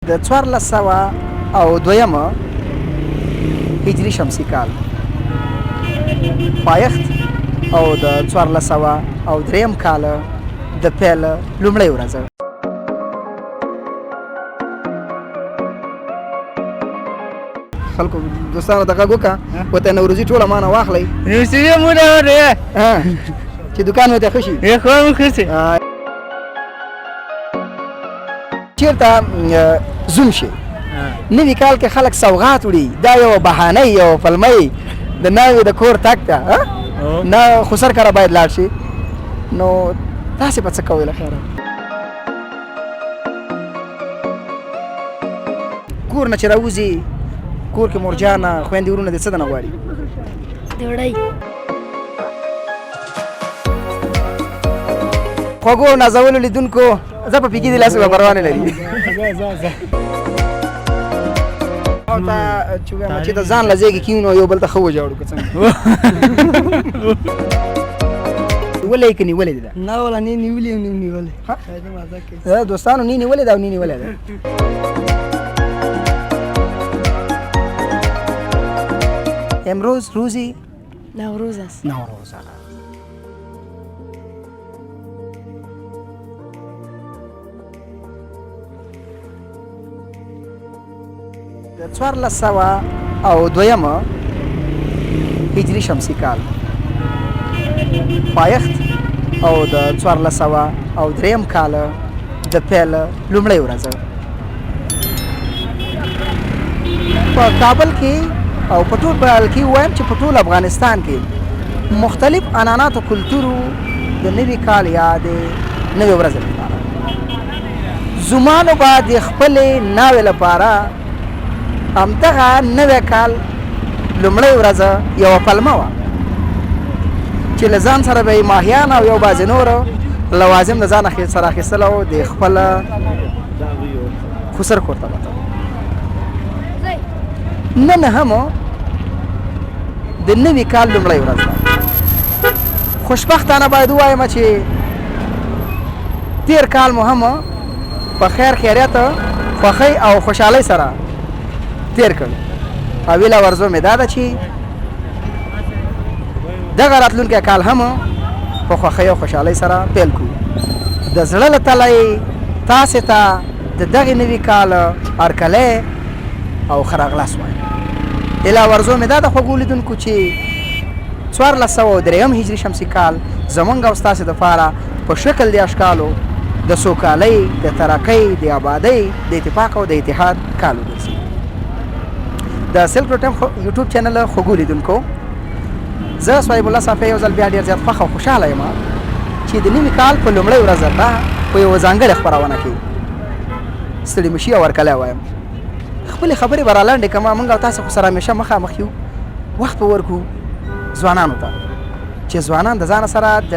د 1402 هجري شمسي کال پایښت او د 1403 کال د پیل لومړۍ ورځ. خلکو دوستانو ته غږ وکړه ورته نوروزي ټوله مانه واخلئ چې دوکان مې ته ښه شي. چېرته زوم شي نوي کال کې خلک سوغات وړي، دا یو بهانه یو فلمۍ د ناوې د کور تګ ته نه خسر کره باید لاړ شي. نو تاسې به څه کوئ له خیره؟ کور نه چې راوځي کور کې مورجانه خویندې ورونه دې څه دنه غواړي؟ ډوډۍ. خوږو نازولو لیدونکو زه په پیکي دې لاسې به پروا نه لري. چې د ځان له ځایږي کېنو یو بل ته ښه وژاړو که څنګه؟ نیولې که نیولې دي ده؟ نه والله نه نیولې نه نیولې. دوستانو نه نیولې ده او نه نیولې ده. امروز روزی نوروز است. نوروز د 1402 هجري شمسي کال پایښت او د 1403 کال د پیل لومړۍ ورځ په کابل کې او په ټول بلکې وایم چې په ټول افغانستان کې مختلف عنعنات او کلتورو د نوي کال یا د نوې ورځې لپاره زمانو به د خپلې ناوې لپاره همدغه نوی کال لومړۍ ورځ یوه پلمه وه چې له ځان سره به یې ماهیان او یو بعضې نور لوازم د ځان سره اخیستل او د خپله خسر کور ته وتل. نن هم د نوي کال لومړۍ ورځ ده. خوشبختانه باید ووایم چې تیر کال مو هم په خیر خیریت خوښۍ او خوشحالۍ سره تیر کړ. اویله ورځو مې دا ده چې دغه راتلونکی کال هم په خوښۍ او خوشحالۍ سره پیل کړو. د زړه له تله تاسې ته د دغې نوي کال هرکلی او ښه راغلاست وایم. اله ورځو مې دا د خوږو لیدونکو چې 1403 هجري شمسي کال زمونږ او ستاسې دپاره په شکل د اشکالو د سوکالۍ، د ترقۍ، د آبادۍ، د اتفاق او د اتحاد کال وګرځي. د سلک روټ یوټیوب چینل خوږو لیدونکو، زه صاحب الله صافی یو ځل بیا ډېر زیات خوښ او خوشحاله یم چې د نوي کال په لومړۍ ورځ درته په یوه ځانګړې خپرونه کې ستړي مشي او هرکلی وایم. خپلې خبرې به رالنډې کړم. موږ او تاسې خو سره همیشه مخامخ یو، وخت به ورکړو ځوانانو ته چې ځوانان د ځانه سره د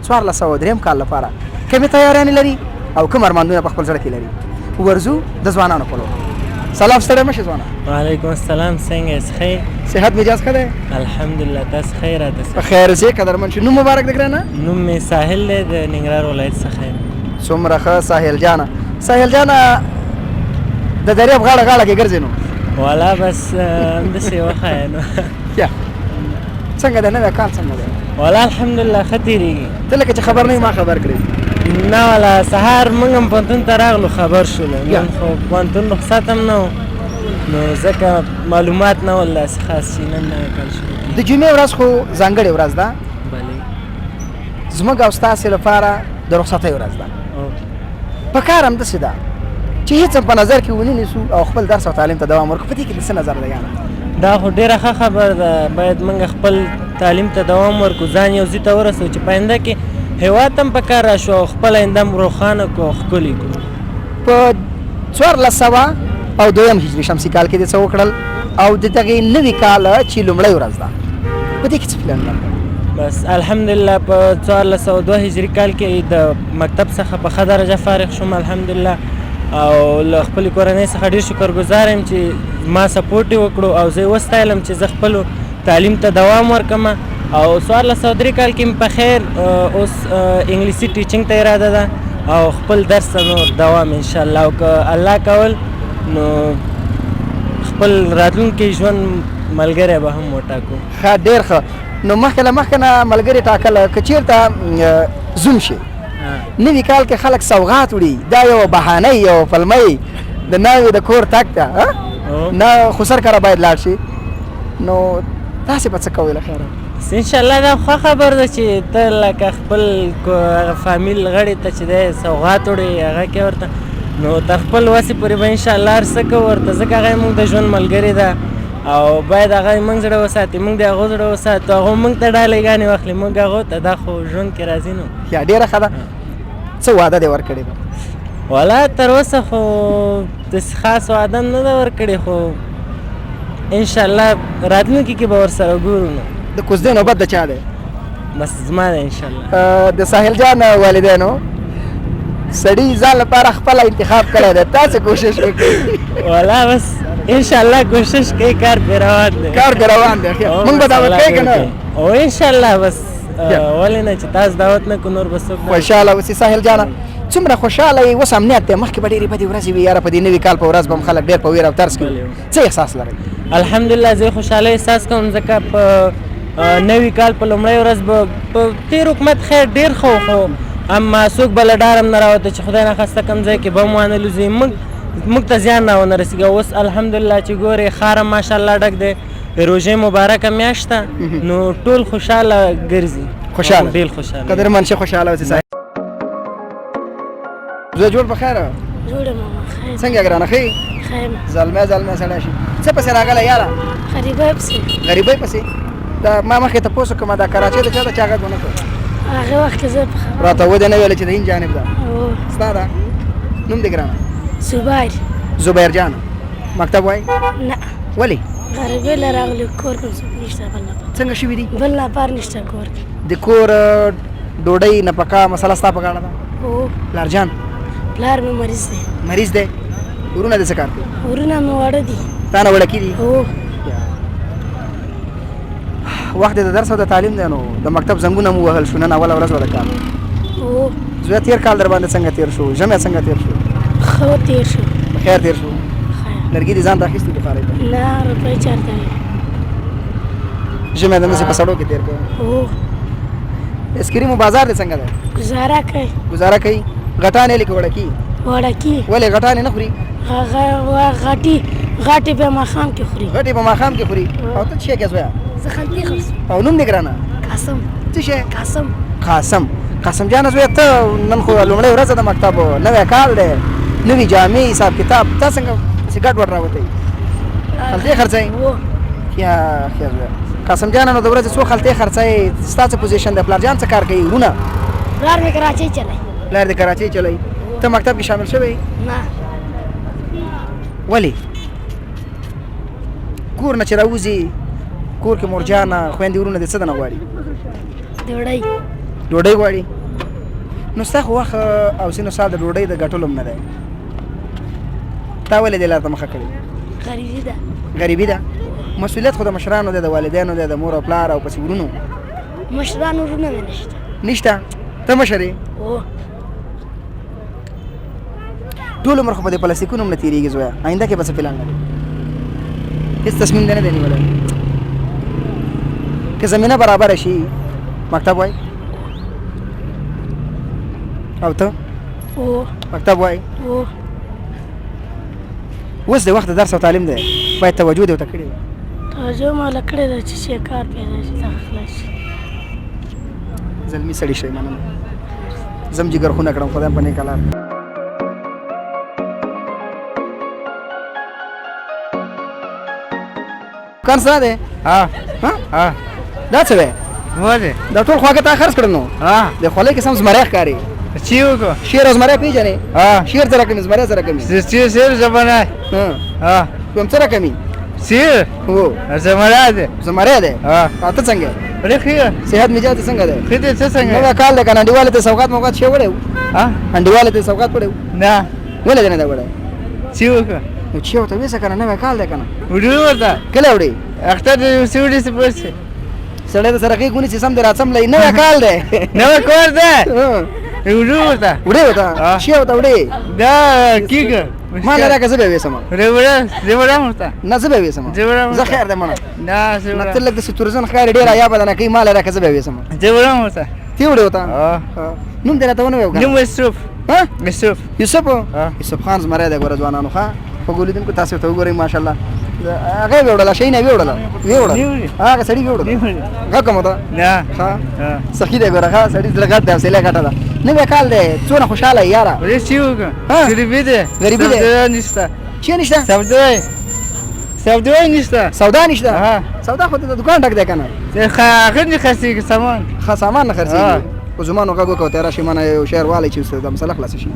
1403 کال لپاره کومې تیاریانې لري او کوم ارمانونه په خپل زړه کې لري. ورځو د ځوانانو په لور. سلام ستړی مه شې ځوانه. وعلیکم السلام. څنګه یې؟ ښه یې؟ صحت مجاز ښه دی؟ الحمدلله. تاسو ښه یې؟ راته په خیر ځې قدرمن شو. نوم مبارک دی ګرانه؟ نوم مې ساحل دی، د ننګرهار ولایت څخه یم. څومره ښه ساحل جانه. ساحل جانه د دریاب غاړه غاړه کې ګرځې نو؟ والا بس همداسې وښایه نو. څنګه دی نوی کال څنګه دی؟ والا الحمدلله ښه تېرېږي. ته لکه چې خبر نه یې ما خبر کړې. نه والا سهار موږ هم پوهنتون ته راغلو خبر شولو. نن خو پوهنتون رخصت هم نه و نو ځکه معلومات نه ول داسې خاص چې نن نوی کال شروع کېږي. د جمعې ورځ خو ځانګړې ورځ ده. بلې زموږ او ستاسې لپاره د رخصتۍ ورځ ده. په کار همداسې ده چې هېڅ هم په نظر کې ونه نیسو او خپل درس او تعلیم ته دوام ورکړو. په دې کې د څه نظر دی یانه؟ دا خو ډېره ښه خبر ده. باید موږ خپل تعلیم ته دوام ورکړو، ځان یو ځای ته ورسوو چې په آینده کې هېواد ته هم په کار راشو او خپل آینده هم روښانه کړو او ښکلې کړو. په 1402 هجري شمسي کال کې دې څه وکړل او د دغې نوي کال چې لومړۍ ورځ ده په دې کې څه پلان لرل؟ بس الحمدلله په 1402 هجري کال کې د مکتب څخه په ښه درجه فارغ شوم الحمدلله او له خپلې کورنۍ څخه ډېر شکرګزار یم چې ما سپورټ یې وکړو او زه یې وستایلم چې زه خپلو تعلیم ته دوام ورکړم او 1403 کال کې مې په خیر اوس انګلیسي ټیچینګ ته اراده ده او خپل درس ته نور دوام انشاءالله او که الله کول نو خپل راتلونکي ژوند ملګری به هم وټاکو. ښه ډېر ښه. نو مخکې له مخکې نه ملګري ټاکل که چېرته زوم شي نوي کال کې خلک سوغات وړي دا یو بهانه یو فلمۍ د ناوې د کور تګ ته نه خو سر کره باید لاړ شي نو تاسې به څه کوئ له خیره؟ انشاءالله دا ښه خبر ده چې ته لکه خپل فامیل غړي ته چې دی سوغات وړي هغه کې ورته نو تر خپل وسې پورې به انشاءالله هر څه کوو ورته ځکه هغه یې مونږ د ژوند ملګري ده او باید هغه یې مونږ زړه وساتي مونږ د هغو زړه وساتو هغه مونږ ته ډالۍ واخلي مونږ هغو ته دا خو ژوند کې راځي نو یا ډېره ښه ده. څه وعده دې ورکړې ده؟ والا تر اوسه خو داسې خاص وعده نه ده ورکړې خو انشاءالله راتلونکي کې به ورسره ګورو نو. د کوزدې نوبت د چا دی؟ بس زما ده انشاءالله. د ساحل جان والدینو سړي ځان لپاره خپله انتخاب کړی دی تاسې کوشش وکړئ. والا بس انشاءالله کوشش کوي کار پرې روان دی. کار پرې روان دی. مونږ به دعوت کوئ که نه؟ او انشاءالله بس ولې نه چې تاسو دعوت نه کړو نور به څوک نه. خوشحاله اوسې ساحل جانه. څومره خوشحاله یې اوس امنیت دی مخکې به ډېرې بدې ورځې وي یاره په دې نوي کال په ورځ به هم خلک ډېر په ویر او ترس کې څه احساس لرئ؟ الحمدلله زه خوشحاله احساس کوم ځکه په نوي کال په لومړۍ ورځ به په تېر حکومت خیر ډېر ښه خو اما څوک به له ډار هم نه راوته چې خدای ناخواسته کوم ځای کې بم وانه لوځي موږ ته زیان نه ونه رسېږي. اوس الحمدلله چې ګورې ښار هم ماشاءالله ډک دی روژې مبارکه میاشت ده نو ټول خوشحاله ګرځي. خوشحاله ډېر خوشحاله قدرمن شه خوشحاله اوسې صاحب. زه جوړ په خیره جوړه ماما خیر څنګه ګرانه ښه یې؟ خیر زلمی سړی شي څه پسې راغلی یاره؟ غریبۍ پسې غریبۍ پسې دا ما مخکې تپوس وکړم دا کراچۍ د چا ده چا غږ ونه کړ هغه وخت کې زه په خبره راته ودې نه ویله چې د هند جانب ده او ستا ده نوم دې ګرانه؟ زبیر زبیر جان مکتب وایي؟ نه ولې؟ غریبۍ له راغلي کور کوم څوک نشته بل لپاره څنګه شوي دي؟ بل لپاره نشته کور کې د کور ډوډۍ نفقه مسله ستا په غاړه ده؟ او پلار جان پلار مې مریض دی مریض دی ورونه دې څه کار کوي؟ ورونه مې واړه دي تا نه وړکي دي؟ او وخت د درس او د تعلیم دی نو د مکتب زنګونه مو وهل شو نن اوله ورځ وه د کال او زوی تېر کال در باندې څنګه تېر شو ژمی څنګه تېر شو؟ ښه تېر شو په خیر تېر شو خیر لرګي دې ځان ته اخیستي بخارۍ ته نه روپۍ چېرته وي ژمی داسې په سړو کې تېر کړی او اسکریمو بازار دې څنګه دی؟ گزاره کوي ګزاره کوي غټانې لکه وړکي وړکي ولې غټانې نه خوري؟ غاټې به ماښام کې خوري غټې په ماښام کې خوري او ته څه کې زویه؟ زه خلطې خرڅوم او نوم دې ګرانه؟ قاسم څه شی؟ قاسم جانه زویه ته نن خو لومړۍ ورځ د مکتب نوی کال دی نوي جامې حساب کتاب تا څنګه چې ګډ وډ راوتی خلطې خرڅوئ؟ یا خیر زویه قاسم جانه نو د ورځې څو خلطې خرڅوئ ستا څه پوزیشن دی پلار جان څه کار کوي ورونه؟ پلار مې کراچۍ چلوي پلار دې کراچۍ چلوي ته مکتب کې شامل شوی؟ نه ولې؟ کور نه چې راوځي کور کې مورجانه خویندې ورونه دې څه دنه غواړي؟ ډوډۍ غواړي نو ستا خو وخت او سینو سال د ډوډۍ د ګټلو هم نه دی تا ولې دې لار ته مخه کړې؟ غریبي ده مسؤلیت خو د مشرانو دی د والدینو دی د مور او پلار او پسې ورونو مشرانو ورونه مې نشته ته مشر یې ټول عمر خو په دې پلاستیکونو هم نه تېرېږي زویه آینده کې به څه پلان لرې؟ هېڅ تصمیم دې نه دی نیولی که زمینه برابره شي مکتب وایي او ته مکتب وایي اوس د وخت د درس او تعلیم دی باید توجه دې ورته کړې وي توجه ما له کړې ده چې شي کار پیدا شي دغه خلاص شي زلمي سړي شئ مننه زم جګر خونه کړم خدای په نیکه لار کار څه دی؟ دا څه دی؟ دا ټول خواږه تا خرڅ کړل نو د خولۍ کې سم زمری ښکاري چی وکړو؟ شیر او زمری پېژنې؟ شیر څه رقم زمری څه رقم شیر زمری کوم څه رقم شیر هو زمری دی زمری دی ته څنګه ډېر ښه صحت مزاج څنګه دی؟ ښه دی ته څنګه نوی کال دی که نه انډیواله ته سوغات موغات شی وړی و انډیواله ته سوغات وړی و نه ولې دې نه دی وړی؟ چی وکړه؟ نو چې ورته ویسه که نه نوی کال دی که نه وړي ورته کله وړي؟ اختر دې ورسې وړي څه پوه سړی د سره غېږ ونیسي سم دې راڅملی نوی کال دی نوی کور دی وړي ورته وړې ورته شی ورته وړې دا کېږه ما له راکه زه به وسم زبره مرته نه زه به وسم زبره زه خیر ده منه نه نه زبره تل د ستورزن خیر ډیر یا بدن کوي ما له راکه زه به وسم زبره مرته تی وړو تا اه نوم دې راته ونه ویو نو مصروف ها مصروف یوسف خان زمره د ګور ځوانانو ښا په ګولیدونکو تاسو ته وګورئ ماشاءالله هغه وړل شي نه وړل هغه سړی وړل هغه کوم ته نه ها اه سخی دی ګورغه سړی زلګات دی حوصله غټه ده نه به کال دی څونه خوشاله یاره ولې چیوګه ها؟ غریبی ده غریبی ده. سبزه نشته چی نشته سبزه نشته سودا نشته ها. سودا خو د دکان ډک دی کنه خنی خستی سامان سامان نه ها. خرڅي او زمانو هغه کو تیرا شي مانه یو شهر والی چې د مسله خلاص شي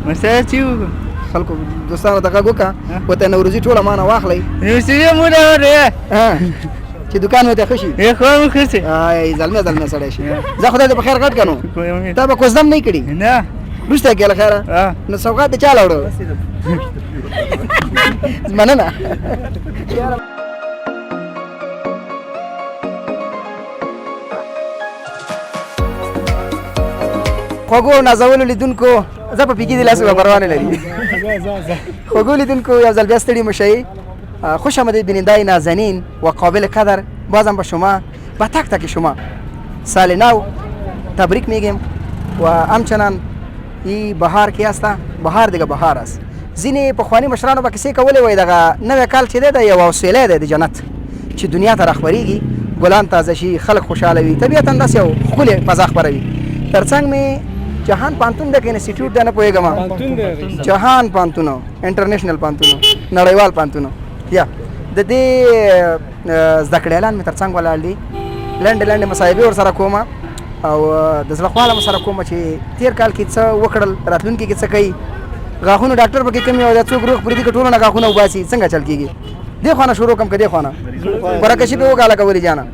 مسله چیوګه خلکو دوستانو ته هغه وکا وته نوروزی ټوله مانه واخلي نو سیه مو نه وره ها چې دکان وته خوشي یې خو مو خستی آی زلمه سړی شي زه خدای دې په خیر غټ کنو کوم تا به کوزدم نه کړي نه رسته کې خیره اه نو سوغات دې چاله وړو مننه خوګو نازولو لیدونکو زه په پیګې د لاسو به پروا نه لري خوګو لیدونکو یو ځل بیا ستړي مشئ خوش آمدید بینندای نازنین و قابل قدر بازم به شما و تک تک شما سال نو تبریک میگیم و همچنان این بهار کی است بهار دیگه بهار است ځینې پخواني مشرانو به کیسې کولې وای دغه نوی کال چې دی د یو وسیله دی د جنت چې دنیا ته راخبرېږي ګلان تازه شي خلک خوشحاله وي طبیعتا داسې یو ښکلې فضا خپروي تر څنګ مې جهان پانتون د انسټیټیوټ دی نه پوهېږم جهان پانتونو انټرنیشنل پانتونو نړیوال پانتونو یا د دې زده کړیالان مې تر څنګ ولاړ دي لنډې لنډې مصاحبې ورسره کوم او د زړه خواله ورسره کوم چې تېر کال کې څه وکړل راتلونکي کې څه کوي غاښونو ډاکټر پکې کمې او دا څوک روغ پرې دي که ټولو نه غاښونه وباسي څنګه چل کېږي دې خوا نه شروع کړم که دې خوا نه برکشي پې وکړه لکه ولي جانه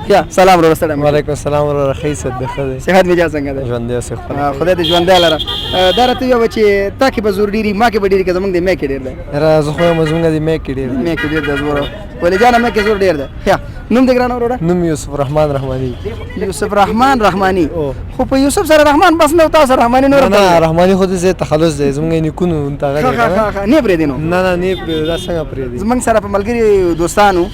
یا سلام ورور ستړی مه وعلیکم السلام ورور ښه عزت دی ښه دی صحت مې څنګه دی ژوندی اوسې خپل خدای دې ژوندی لره دا راته ووایه چې تا کې به زور ډېري ما کې به ډېري که زمونږ د مې کې ډېر دی یاره زه خو یم زموږ د مې کې ډېر مې کې ډېر دی زور ولې جانه مې کې زور ډېر دی یا نوم دې ګرانه وروره نوم یوسف رحمان رحماني یوسف رحمان رحماني خو په یوسف سره رحمان بس نه تاسو رحماني نور نه رحماني خو دې تخلص دی زموږ نیکونو ته هغه دی نه پرېږدي نو نه نه نه دا څنګه پرېږدي زمونږ سره په ملګري دوستانو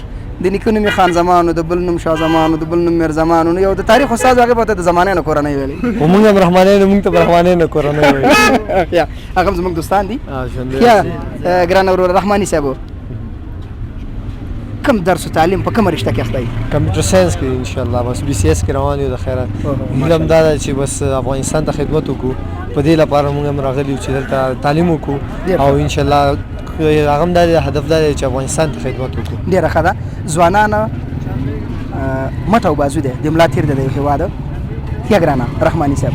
د نیکه نوم یې خان زمانو د بل نوم شاه زمانو د بل نوم میر زمانو نو یو د تاریخ استاد هغې به ته د زمانې نه کورنۍ ویلې خو موږ هم رحماني نه موږ ته به رحماني نه کورنۍ وایي یا هغه هم زموږ دوستان دي ژوندی یا ګرانه وروره رحماني صاحب کوم درس و تعلیم په کومه رشته کې اخته یې کمپیوټر ساینس کې ان شاء الله بس بي سي اس کې روان یو د خیره هیله دا ده چې بس افغانستان ته خدمت وکړو په دې لپاره موږ هم راغلي یو چې دلته تعلیم وکړو او ان شاء الله هغه هم دا هدف دا دی چې افغانستان ته خدمت وکړو ډېره ښه ده ځوانان مټ او بازو دی د ملا تیر دی د یو هېواد یا ګرانه رحماني صاحب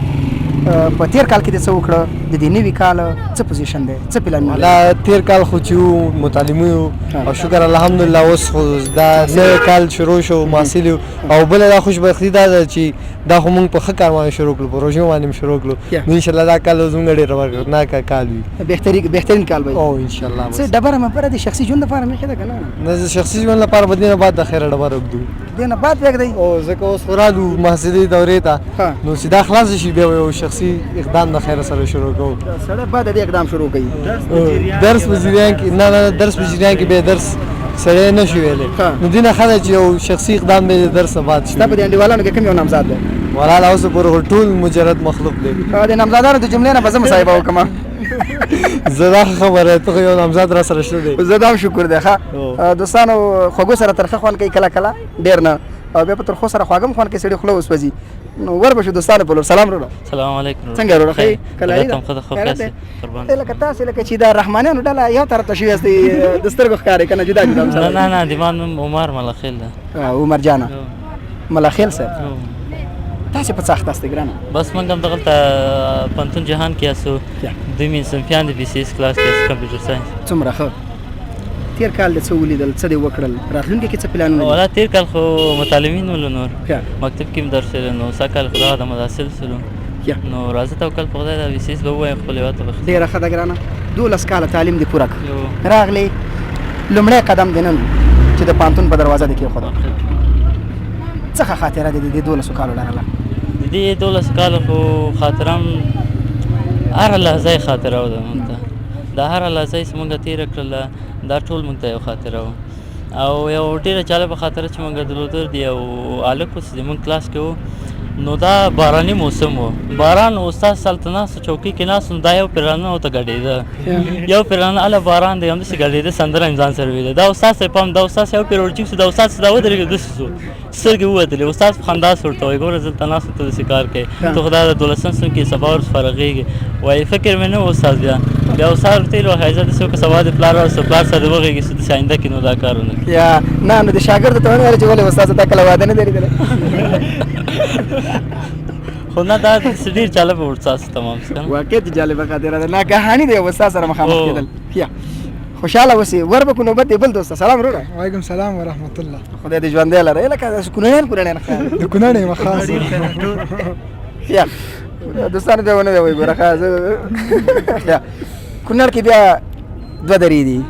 په تېر کال کې دې څه وکړه د دې نوي کال څه پوزیشن دی څه پلانونه لا تېر کال خو چې وو متعلمي وو او شکر الحمدلله اوس خو دا نوی کال شروع شو محصل یو او بله دا خوشبختي دا ده چې دا خو موږ په ښه کار باندې شروع کړو په روژې باندې شروع کړو نو انشاءالله دا کال زموږ ډېر برکتناکه کال وي بهترین کال به او انشاءالله څه ډبره مبره د شخصي ژوند لپاره مې ښه ده که نه نه شخصي ژوند لپاره به دې نه بعد د خیره ډبره وږدو دې نه بعد پرېږدئ او ځکه اوس خو رالو محصلي دورې ته نو چې دا خلاص شي بیا یو شخصي اقدام د خیره سره شروع کوو سړی بعد د دې اقدام شروع کوي درس په جریان کې نه درس په جریان کې به درس سړی نه شي ویلی نو دې نه ښه ده چې یو شخصي اقدام به د درس نه بعد شي ستا په دې انډیوالانو کې کوم یو نامزاد دی ولاله اوسه پورې ټول مجرد مخلوق دی د نامزادانو د جملې نه به زه مصاحبه وکړم زه دا خبره ته یو نامزاد را سره شته دی زه دا هم شکر دی ښه دوستانو خوږو سره ترخه خوند کوي کله کله ډېر نه او بیا په ترخو سره خواږه هم خوند کوي سړي خوله وسوځي نو ور به شو دوستانو په لور سلام وروره سلام علیکم څنګه وروره ښه کله تم خو د خوب کاسې قربان لکه تاسې لکه چې دا رحمانیانو ډله یو طرف ته شوي یاستئ د سترګو ښکارې که نه جدا جدا نه نه نه د ما نوم عمر ملخیل ده عمر جانه ملخیل صاحب تاسې په څه اخته ستئ ګرانه بس موږ هم دغلته پنتون جهان کې یاستو دوی مې صنفیان د بي سي اس کلاس کې کمپیوټر ساینس څومره ښه تېر کال د څه ولیدل څه دې وکړل راتلونکي کې څه پلانونه ولا تېر کال خو متعلمین ولو نور مکتب کې هم درس ویلی نو سږ کال خو دغه د محصل سلو نو راځه توکل په خدای دا بي سي اس به ووایم خپل هېواد ته به ډېره ښه ده ګرانه 12 کاله تعلیم دې پوره کړ راغلی لومړی قدم دې نن چې د پانتون په دروازه دې کېښوده څه ښه خاطره دې د 12 کالو لرله د دې 12 کالو خو خاطره هم هره لحظه یې خاطره وه ده موږ ته دا هره لحظه چې موږ تېره کړله دا ټول موږ ته یو خاطره وه او یو ډېره جالبه خاطره چې موږ درلوده د یو هلک و چې زموږ کلاس کې و نو دا باراني موسم و باران استاد سلته ناست چوکۍ کې ناست نو دا یو پیرانه ورته ګډېده یو پیرانه هله باران دی همداسې ګډېده سندره مې ځان سره ویله دا استاد صاحب پام دا استاد صاحب پرې ورچېږ شو دا استاد صاحب دا ودرېږه داسې شو سترګې ووتلې استاد په خندا سو ورته وایي ګوره زه دلته ناست ته داسې کار کوې ته خو دا د 12 صنف کې سبا ورځ فارغېږې وایي فکر مې نه و استاد بیا استاد ورته ویل وایي زه داسې وکړه سبا د پلار او پلار سره وغېږې چې داسې آینده کې نو دا کار ونه کړي یا نه نو د شاګرد ته ونه ویل چې ولې استاد تا کله واده نه دی لیدلی خو نه دا ډېر جالبه ورڅاس تمام څه واقع ته جالبه خاطره ده ناګهاني دی استاد سره مخامخ کېدل یا خوشحاله اوسې ور به کو نوبت دی بل دوسته سلام وروره وعلیکم السلام ورحمت الله خدای دې ژوندی لره لکه کونړیان ښه د کونړ یم خاص یا دوستانو ته ونه دی وایي ګوره ښه یا کونړ کې بیا دوه درې دي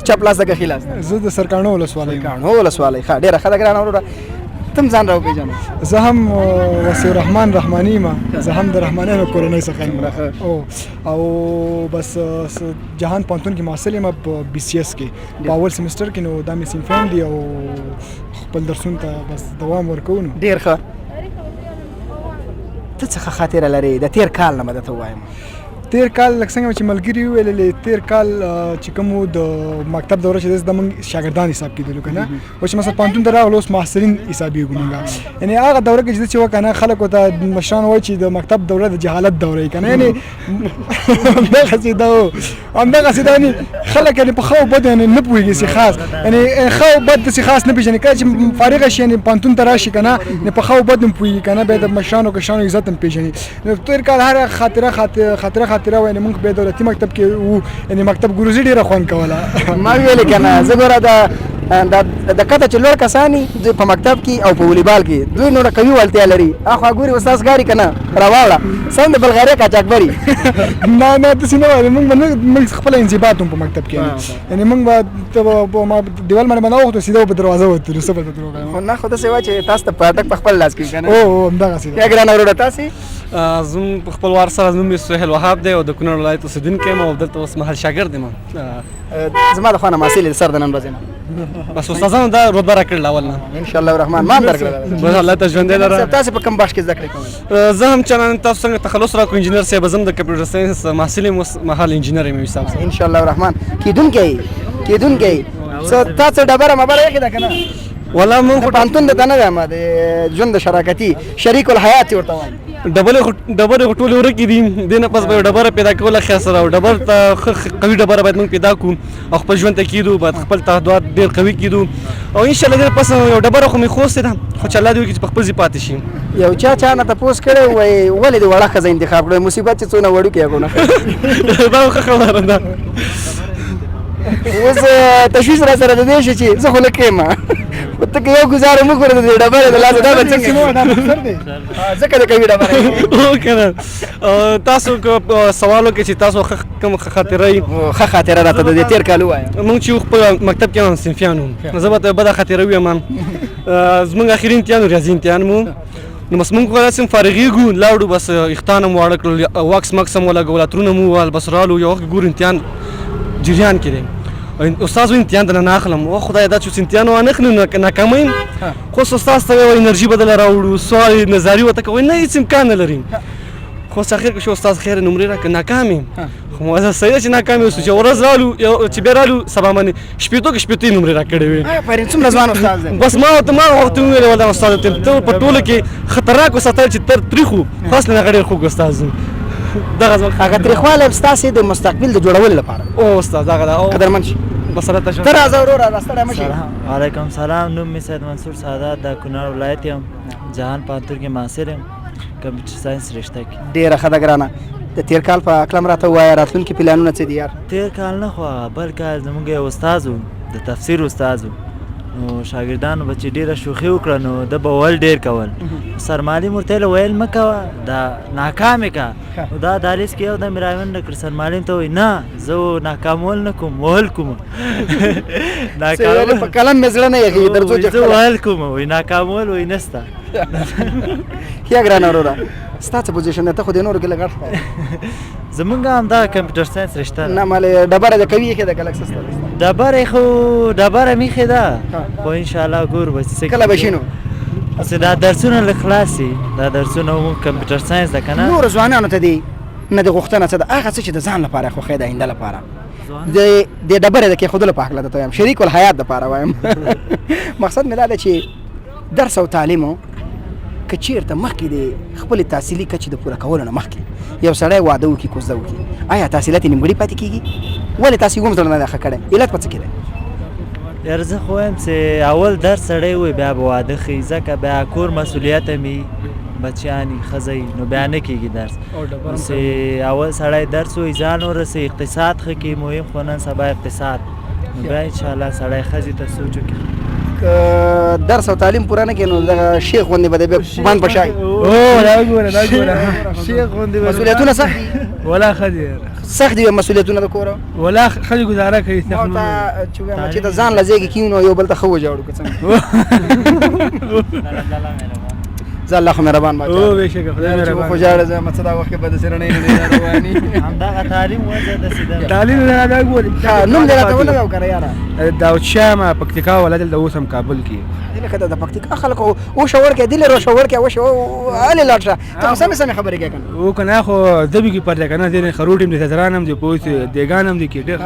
چپ لاس ده که ښي لاس ده زه د سرکاڼو ولسوالۍ یم کاڼو ولسوالۍ ښه ډېره ښه ده ګرانه وروره تم ځان راوپېژنه زه هم وسیع الرحمن رحماني یم زه هم د رحمانیانو کورنۍ څخه یم او بس جهان پوهنتون کې محصل یم په BCS کې په اول سیمسټر کې نو دا مې صنفین دي او خپل درسونو ته بس دوام ورکوو نو ډېر ښه ته څه ښه خاطره لرې د تېر کال نه به درته ووایم تیر کال لکه څنګه چې ملګري وویلې تیر کال چې کوم د مکتب دوره چې د موږ شاګردان حساب کېدلو که نه او چې مثلا پوهنتون ته راغلو اوس محصلین حسابېږو موږ یعنې هغه دوره کې چې وه که نه خلکو ته مشران وایي چې د مکتب دوره د جهالت دوره یې که نه یعنې همدغسې دا و همدغسې دا یعنې خلک یعنې په ښه او بد یعنې نه پوهېږي چې خاص یعنې ښه او بد داسې خاص نه پېژني کله چې فارغه شي یعنې پوهنتون ته راشي که نه په ښه او بد هم پوهېږي که نه بیا د مشرانو کشرانو عزت هم پېژني نو تېر کال هر خاطره وای نه موږ په دولتي مکتب کې وو یعنې مکتب ګروزي ډېره خوند کوله ما ویلې که نه زه ګوره د کته چې لوړ کسان دي په مکتب کې او په ولیبال کې دوی نوره قوي وړتیا لري اخوا ګوري استاد ښکاري که نه راواړه سم د بلغاریا قاچاقبري نه نه داسې نه وایي موږ خپله انضباط هم په مکتب کې یعنې موږ به دیوال باندې به نه وختو سیده به په دروازه وتلو څه به درته ووایم خو نه خو داسې وایي چې تاسو ته پاټک په خپل لاس کې وي که نه او همدغسې یا ګرانه وروره تاسې زموږ په خپل وار سره زموږ سهیل وهاب دی او د کونړ ولایت اوسېدونکی یم او دلته اوس مهال شاګرد یم زما د خوا نه محصل د سر د نن ورځې نه بس استادانو دا رتبه راکړله اول نه انشاءالله الرحمن ما هم درکړله بس الله ته ژوندی لره تاسې په کوم بخش کې زده کړې کوئ زه هم چندان تاسو څنګه تخلص راکړو انجینر صاحب زه هم د کمپیوټر ساینس محصل یم اوس مهال انجینر یم حساب صاحب انشاءالله الرحمن کېدونکی تا څه ډبره مبره ایښې ده که نه والله موږ خو پوهنتون د ته نه دی ما د ژوند د شراکتي شریک الحیات یې ورته وایم ډبرې خو ټولې ورکې دي دې نه پس به یو ډبره پیدا کول ښه سره او ډبر ته ښه قوي ډبره باید موږ پیدا کړو او خپل ژوند ته کېږدو باید خپل تعهدات ډېر قوي کېږدو او انشاءالله دې پس یو ډبره خو مې خوستې ده خو چې الله دې وکړي چې په خپل ځای پاتې شي یو چا نه تپوس کړی وایي ولې دې وړه ښځه انتخاب کړی مصیبت چې څونه وړوکې هغونه دا ښه خبره ده اوس تشویش را سره د دې شي چې زه خو لږ یم خو ته که یو ګزاره مه کړو د دې ډبرې د لاسه دا به څنګه ځکه د کوي ډبره هو که نه تاسو که سوال وکړئ چې تاسو کوم ښه خاطره ښه خاطره راته د دې تېر کال ووایه موږ چې خپل مکتب کې هم صنفیان وو زه به ته بده خاطره ووایم زموږ اخري امتحان ریاضي امتحان مو نو بس موږ داسې فارغېږو لاړو بس اختان هم واړه کړل واکس مکس هم ولګول عطرونه مو ووهل بس رالو یو وخت ګورو امتحان جریان کې دی استاد وایي امتحان درنه اخلم او خدای دا چې اوس امتحان وانخلو ناکامه یم خو اوس استاد ته وایي انرژي بدله راوړو سوال نظاري ورته کوي نه هېڅ امکان نه لري خو اوس اخر کې شو استاد خیر نمرې راکړه ناکام یم خو ما صحیح ده چې ناکام اوسو چې ورځ رالو چې بیا رالو سبا باندې شپېتو کې شپېتې نمرې راکړې وې پرین څومره ځوان استاد دی بس ما ورته وویل والله استاد ته په ټوله کې خطرناک وساتل چې تر تریخ وو خو اصلا هغه ډېر خوږ استاد دغه هغه تریخوالی ستاسې د مستقبل د جوړولو لپاره او استاد هغه ده قدرمن شي بس الله ته ته راځه وروره راستړی مه شي وعلیکم سلام نوم مې سید منصور سعادت د کونړ ولایت یم جهان پوهنتون کې محصل یم کمپیوټر ساینس رشته کې ډېره ښه ده ګرانه د تېر کال په کلم راته ووایه راتلونکي پلانونه څه دي یار تېر کال نه خو بل کال زموږ یو استاد و د تفسیر استاد و نو شاګردانو به چې ډېره شوخي وکړه نو ده به ویل ډېر کول سرمعلم ورته ویل ویل مه کوه دا ناکامې که نو دا دهلیز کې یو دم یې راونډه کړ سرمعلم ته وایي نه زه ناکامول نه کوم وهل کوم په قلم مې زړه نه یخېږي تر څو چې زه وهل کوم وایي ناکامول وایي نسته یا ګرانه وروره ستا څه پوزیشن دی ته خو د نورو کې لږ غټ ښکارې زمونږ همدا کمپیوټر ساینس رشته ده نه مالې ډبره د کوي یې که لږ څه ستا ډبره خو ډبره میخې ده خو انشاءالله ګورو به څه کله به شي نو اوس دا درسونه له خلاص شي دا درسونه مو کمپیوټر ساینس ده که نه نورو ځوانانو ته دې نه د غوښتنه څه ده هغه څه چې د ځان لپاره یې خوښوي د آینده لپاره د ډبرې د کېښودلو په هکله درته وایم شریک الحیات دپاره وایم مقصد مې دا ده چې درس او تعلیمو که چېرته مخکې د خپلې تحصیلي کچې د پوره کولو نه مخکې یو سړی واده وکړي کوزده وکړي آیا تحصیلات یې نیمګړي پاتې کېږي ولې تاسې یې هم زړه نه دی ښه کړی علت په څه کې دی یاره زه خو وایم چې اول درس سړی وي بیا به واده ښي ځکه بیا کور مسؤلیت هم وي بچیان یې ښځه یي نو بیا نه کېږي درس اوس اول سړی درس وایي ځان ورسوي اقتصاد ښه کړي مهم خو نن سبا اقتصاد نو بیا انشاءالله سړی ښځې ته سوچ وکړي که درس او تعلیم پوره نه کړي نو دغه شیخ غوندې به دی بند په شای دا ګوره شیخ غوندې مسؤلیتونه سخت دي ولا خدي سخت دي مسؤلیتونه د کوره ولا خدي گزاره کوي ما ته چې وایم چې د ځان له ځایږي کیو نو یو بل ته ښه وجاړو که څنګه زه الله خو مهربان باچا او بېشکه خدای مهربان خو جاړه زه مڅه دا وخت کې به داسې رڼۍ نه رواني همدغه تعلیم وجه داسې ده تعلیم نه دا ګوري نوم دې راته ولګاو که نه یاره داود شاه ما پکتیکا ولادت د اوس هم کابل کې لکه د پکتیکا خلکو وشور کې دلې روشور کې وشو علي لاړ شه ته سمې سمې خبرې کوې که او که نه خو دبي کې پرده که نه ځینې خروټ هم دي تزران هم دي پوس دیګان هم دي کې ډېر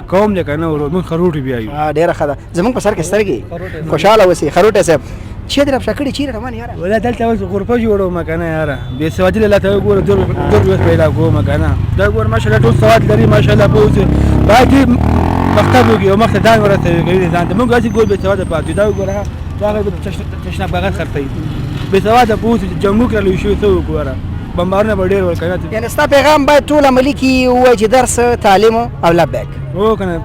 قوم دی که نه موږ خروټ بیا یو ډېره ښه ده زموږ په سر کې سترګې خوشحاله اوسې خروټی صاحب چیرې رفشه کړي چیرې روان یاره ولا دلته اوس غرفه جوړوم که نه یاره بې سوادي له ته وګوره دور پیدا کوم که نه دا ګوره ماشاءالله ټول سواد لري ماشاءالله پوس باقي مکتب وکړي او مخته ځان ورسوي کوي ځان ته موږ هسې ګور بې سواده پاتې دا وګوره هغه تشناب بغل خرڅوي بې سواده پوس جنګو کړلی شوي څه وګوره بمبارونه به ډېر ورکوي یعنې ستا پیغام باید ټول عملي کړي ووایي چې درس تعلیم او لبیک هو که نه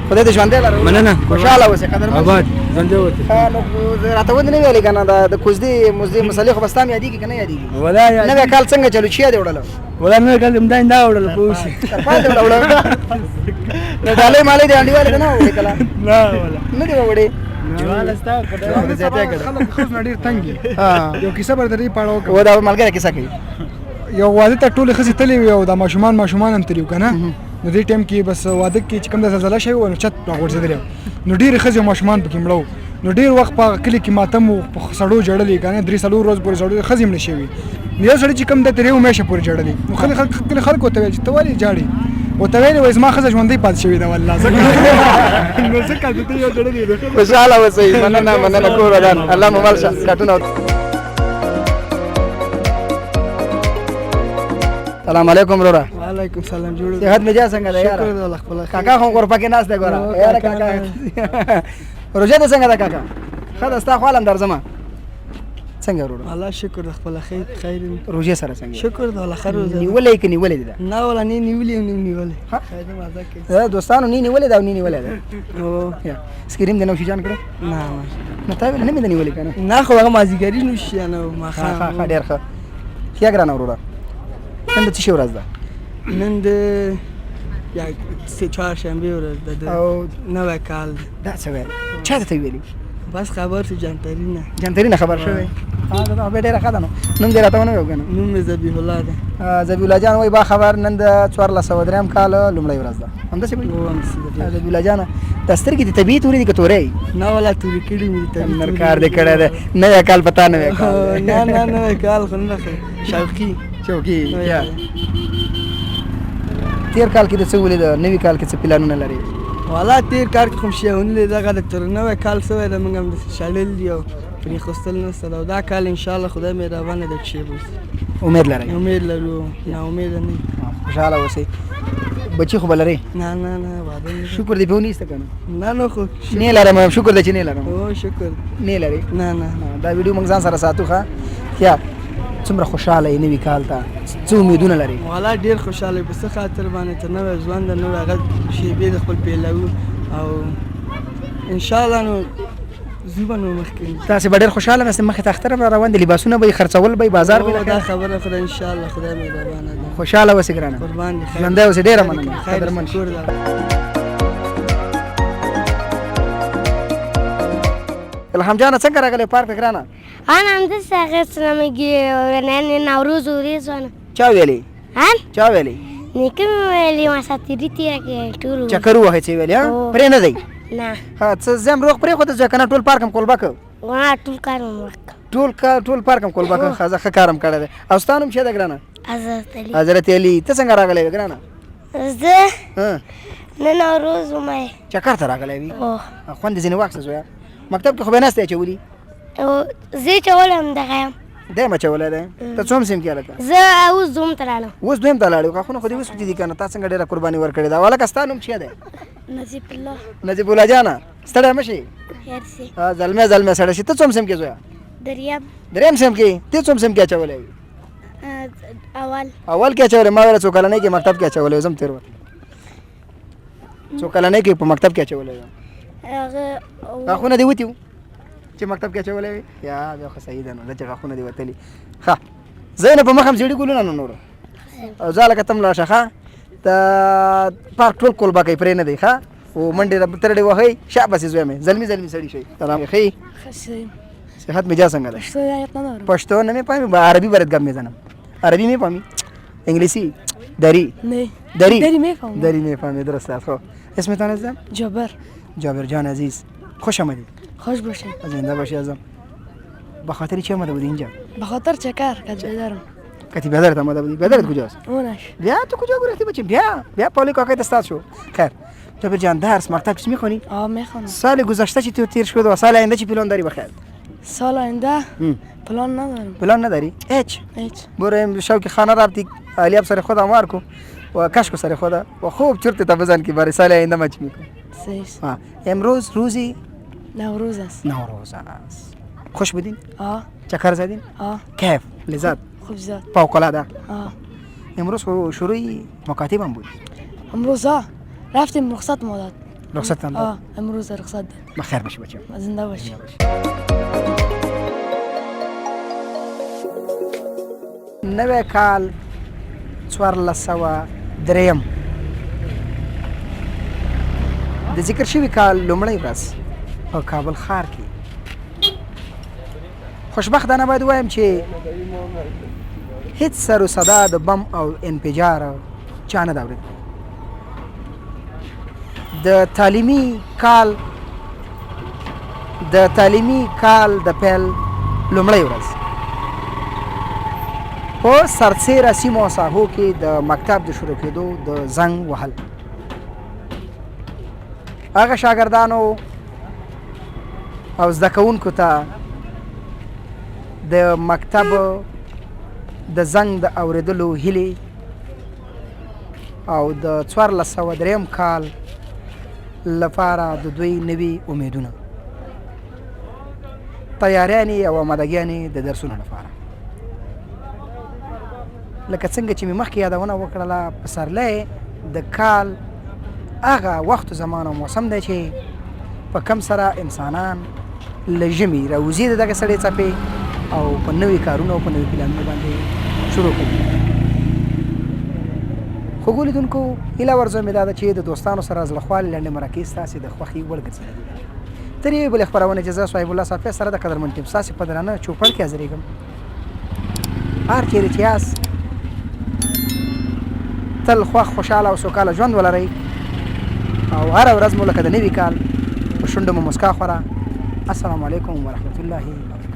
خدای دې ژوندی لرو مننه خوشحاله اوسې قدرمن آباد ژوندی اوسې نو راته ودې نه ویلې که نه د کوزدې مزدې مسلې خو به ستا هم یادېږي که نه یادېږي ولا نوی کال څنګه چلو چیا دې وړله ولا نه کله همدا دا وړل پوه شي تر پای دې وړله نو ډالۍ مالۍ دې انډیوالې ته نه وړې کله نه ولا نه دې وړې خلک خو نه ډېر تنګ دي یو کیسه به درې پاړه وکړم و دا ملګری کیسه کوي یو واده ته ټولې ښځې تللې وي او دا ماشومان هم تللي وو که نه نو دې ټایم کې بس واده کې چې کوم د زلزله شوی وه نو چت راغورځېدلی وو نو ډېرې ښځې او ماشومان پکې مړه وو نو ډېر وخت په کلي کې ماتم و په سړو ژړلې که نه 3-4 ورځې پورې ژړلې ښځې مړې شوي نو یو سړي چې کوم دی تر یو میاشتې پورې ژړلې نو کلي خلکو ورته ویل چې ته ولې ژاړې ورته ویلې وایي زما ښځه ژوندۍ پاتې شوې ده والله نو ځکه د ته یو ژړلې ده خوشحاله اوسئ مننه کور ودان الله مو مل شه کټونه سلام علیکم وروره وعلیکم سلام جوړ صحت مزاج څنګه ده یاره شکر د الله خپل کاکا خو غرفه کې ناست دی ګوره یاره کاکا روژه دې څنګه ده کاکا ښه ده ستا خو حال هم درځمه څنګه وروره الله شکر د خپل خیر روژې سره څنګه شکر د الله خیر نیولې که نیولې ده نه ولا نه نیولې او نه نیولې خیر مزه کوي دوستانو نه نیولې ده او نه نیولې ده او سکریم دې نو شي جان کړو نه نه تا ویل نه مې ده نیولې که نه نه خو هغه مازیګري نوشي نه ما ښه ډېر ښه ښه ګرانه وروره نن د څه شي ورځ ده نن د چهارشنبې ورځ ده او نوی کال دا څه ویل چا ته ویلي بس خبر شو جانتري نه خبر شوی دا به ډېره ښه ده نو نوم دې راته ونه ویل که نه نوم مې ذبیح الله ده ذبیح الله جان وایي با خبر نن د 1403 کال لومړۍ ورځ ده همداسې وایي ذبیح الله جانه دا سترګې دې طبیعي تورې دي که تورې نه ولا تورې کړي مې نر کار دې کړی دی نوی کال پتا نوی کال نه نوی کال خو نه شوقي چوکي تیر کال کې د څه ولید نوی کال کې څه پلانونه لري والا تیر کال کې کوم شیونه دي دغه د تر نوی کال سوی د موږ هم شړل دي او پرې خوستل نشته او دا کال ان شاء الله خدای مهربان دی چې بس امید لرئ امید لرو نه امید نه خوشحاله اوسئ بچي خو به لرئ نه واده شکر دې په ونیسته که نه نه خو نه لرم شکر دی چې نه لرم او شکر نه لرئ نه دا ویډیو موږ ځان سره ساتو ښه یا څومره خوشحاله یې نوي کال ته څه امیدونه لري والا ډېر خوشحاله په څه خاطر باندې ته نوی ژوند د نوی هغه شیبې د خپل پیلوو او انشاءالله نو ځو به نو مخکې تاسې به ډېر خوشحاله مې مخکې ته اختر به روان دي لباسونه به یې خرڅول به یې بازار به دا خبره خو انشاءالله خدای مهربانه ده خوشحاله اوسې ګرانه قربان دي ژوندی اوسې ډېره مننه قدرمن شکر ده الهام جانه څنګه راغلی پارک ته ګرانه؟ انا همداسې اخیستله مې نوروز ورځ ونه چا ویلې؟ چا ویلې؟ نیکه مې ویلې مسافري تېره کړې ټول چکر ووهئ څه ویلې پرې نه دی؟ نه څه زه هم روغ پرېښوده ځکه نه ټول پارک هم کولبه که ټول کار مې وکړ ټول پارک هم کولبه که ښه کار هم کړی دی او ستا نوم څه دی ګرانه؟ حضرت علي حضرت علي ته څنګه راغلی وې ګرانه؟ زه نه نوروز ومه چکر ته راغلی وي خوند دې ځینې واخیسته زویه مکتب کې خو بیا ناستی اچولي زه چولی هم دغه یم دی م اچولی دی ته څوم سیم کې هلکه زه اوس دوم ته لاړم اوس دویم ته لاړې غاښونه خو دې وسوتي دي که نه تا څنګه ډېره قرباني ورکړې ده هلکه ستا نوم څه دی؟ نجیب الله نجیب الله جانه ستړی مه شي خیر سي زلمی سړی شي ته څوم سیم کې زویه؟ دریم سیم کې ته څوم سیم کې اچولی وي؟ اول کې اچولی ما ویله څو کلنۍ کې مکتب کې اچولی زه هم تېر وخت څو کلنۍ کې په مکتب کې اچولی وم غاښونه دې وتي وو چې مکتب کې اچولی وي یا بیا خو صحیح ده نو ده چې غاښونه دې وتلي ښه زه نه په مخ هم زیړي ګلونه نو نورو او زه هلکه ته هم لاړ شه ښه ته پارک ټول کولبه کوي پرې نه دی ښه او منډې ترډې وهئ شاباسې زوی مې زلمي سړي شئ سلام ښه صحت مزاج څنګه ده؟ پښتو نه مې پامي عربي برات گپ میزنم عربی میفهمی؟ انگلیسی؟ دری؟ نه دری میفهمم دری میفهمی درست است خب اسمتان عزیزم؟ جابر جان عزیز خوش آمدید خوش باشید زنده باشی ازم به خاطر چی آمده بودی اینجا؟ به خاطر چکر کتی بیدارم کتی بیدارت آمده بودی؟ بیدارت کجاست؟ اونش بیا تو کجا گرفتی بچه بیا پالی کاکای دستات شو خیر جابر جان درس مکتب چی میخونی؟ میخونم سال گذشته چی تو تیر شد و سال آینده چی پلان داری بخیر؟ سال آینده پلان ندارم پلان نداری؟ هیچ برو شوک خانه رفتی علی اب سر خود آمار کو و کشک سر خود و خوب چرت تا بزن که برای سال آینده ما چی میکنی؟ امروز روزی نوروز است خوش بودین؟ چکر زدین؟ کیف لذت خوب زیاد فوق‌العاده امروز شروع مکاتب هم بود امروز رفتیم رخصت ما رخصت هم داد امروز رخصت داد بخیر باشی بچه زنده باشی نوی کال 1403 د ذکر شوي کال لومړی ورځ په کابل ښار کې خوشبختانه باید ووایم چې هیڅ سر و صدا د بم او انفجار چا نه ده اورېدلی د تعلیمي کال د پیل لومړی ورځ په سرسیره سیمو او ساحو کې د مکتب د شروع کېدو د زنګ وهل هغه شاګردانو او زده کوونکو ته د مکتب د زنګ د اورېدلو هیلې او د 1403 کال لپاره د دوی نوي امیدونه تیاریانې او آمادګیانې د درسونو لپاره لکه څنګه چې مې مخکې یادونه وکړله پسرلی د کال هغه وخت زمان او موسم دی چې په کم سره انسانان له ژمي راوځي د دغه سړې څپې او په نوي کارونو او په نوي پلانونو باندې شروع کوي خوږو لیدونکو هیله ورځو مې دا ده چې د دوستانو سره زړهخوالې لنډې مرکې ستاسې د خوښې وړ ګرځېدلې تر یوې بلې خپرونې چې زه صاحب الله صافی سره د قدرمن ټیم ستاسې په درانه چوپړ کې حاضرېږم هر چیرې چې یاست تل خوښ خوشحاله او سوکاله ژوند ولرئ او هره ورځ مو لکه د نوي کال په شونډو مو مسکا خوره السلام علیکم ورحمة الله وبرکاته